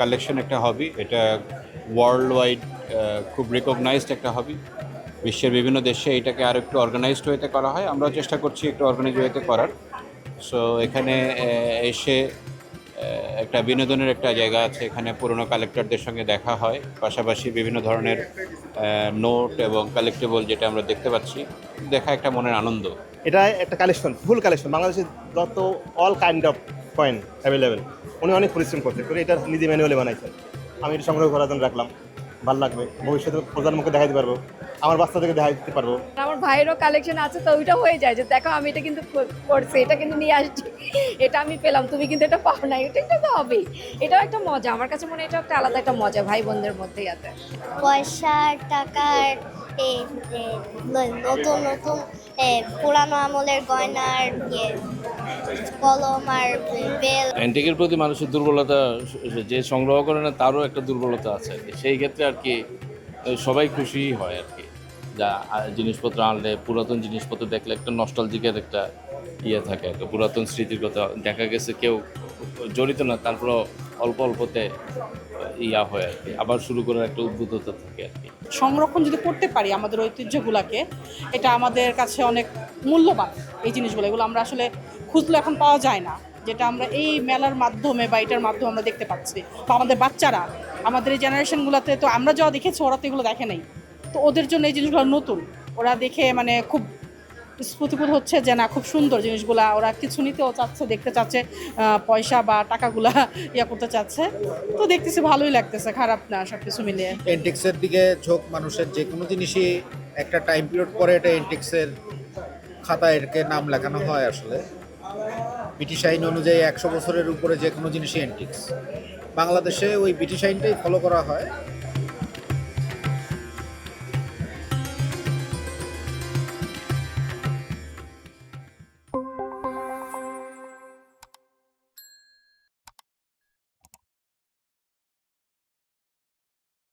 Collection একটা হবি, এটা world wide খুব রিকগনাইজড একটা হবি। বিশ্বের বিভিন্ন দেশে এটাকে আরও একটু অর্গানাইজড ওয়েতে করা হয়, আমরাও চেষ্টা করছি একটু অর্গানাইজ ওয়েতে করার। সো এখানে এসে একটা বিনোদনের একটা জায়গা আছে, এখানে পুরনো কালেক্টরদের সঙ্গে দেখা হয়, পাশাপাশি বিভিন্ন ধরনের নোট এবং কালেক্টেবল যেটা আমরা দেখতে পাচ্ছি, দেখা একটা মনের আনন্দ। এটা একটা কালেকশন, ফুল কালেকশন, বাংলাদেশের যত all kind of coin available. উনি অনেক পরিশ্রম করছে করে এটা নিজে ম্যানুয়ালি বানাইছেন। আমি এটা সংগ্রহ করার জন্য রাখলাম, ভালো লাগবে, ভবিষ্যতে প্রজন্মকে দেখাইতে পারবো, আমার বাচ্চাদেরকে দেখা দিতে পারবো। আমার ভাইয়েরও কালেকশন আছে, তো ওইটা হয়ে যায় যে দেখো আমি এটা কিন্তু করছি, এটা কিন্তু নিয়ে আসছি, এটা আমি পেলাম, তুমি কিন্তু এটা পাও না, এটা একটা তো হবেই। এটাও একটা মজা, আমার কাছে মনে হয় এটা একটা আলাদা একটা মজা ভাই বোনদের মধ্যেই আছে। পয়সা টাকার নতুন নতুন পুরানো আমলের গয়নার কলম আর বেল। অ্যান্টিকের প্রতি মানুষের দুর্বলতা, যে সংগ্রহ করে না তারও একটা দুর্বলতা আছে আর কি। সেই ক্ষেত্রে আর কি সবাই খুশি হয় আর কি, যা জিনিসপত্র আনলে, পুরাতন জিনিসপত্র দেখলে একটা নস্টালজিকের একটা ইয়ে থাকে আর কি, পুরাতন স্মৃতির কথা। দেখা গেছে কেউ জড়িত না, তারপরও অল্প অল্পতে ইয়া হয় আর কি, আবার শুরু করার একটা উদ্বুদ্ধতা থাকে আর কি। সংরক্ষণ যদি করতে পারি আমাদের ঐতিহ্যগুলোকে, এটা আমাদের কাছে অনেক মূল্যবান। এই জিনিসগুলো, এগুলো আমরা আসলে খুঁজলে এখন পাওয়া যায় না, যেটা আমরা এই মেলার মাধ্যমে বা এটার মাধ্যমে আমরা দেখতে পাচ্ছি। বা আমাদের বাচ্চারা, আমাদের এই জেনারেশনগুলোতে তো আমরা যা দেখেছি ওরা তো এগুলো দেখে নেই, তো ওদের জন্য এই জিনিসগুলো নতুন। ওরা দেখে মানে খুব স্ফূর্তিবোধ হচ্ছে যে না, খুব সুন্দর জিনিসগুলা, ওরা কিছু নিতেও চাচ্ছে, দেখতে চাচ্ছে, পয়সা বা টাকাগুলা ইয়া করতে চাচ্ছে। তো দেখতেছি ভালোই লাগতেছে, খারাপ না সব কিছু মিলিয়ে। এন্টিক্সের দিকে ঝোঁক মানুষের, যে কোনো জিনিসই একটা টাইম পিরিয়ড পরে এটা এন্টিক্সের খাতায় এরকে নাম লেখানো হয়। আসলে ব্রিটিশ আইন অনুযায়ী 100 বছরের উপরে যে কোনো জিনিসই এন্টিক্স। বাংলাদেশে ওই ব্রিটিশ আইনটাই ফলো করা হয়।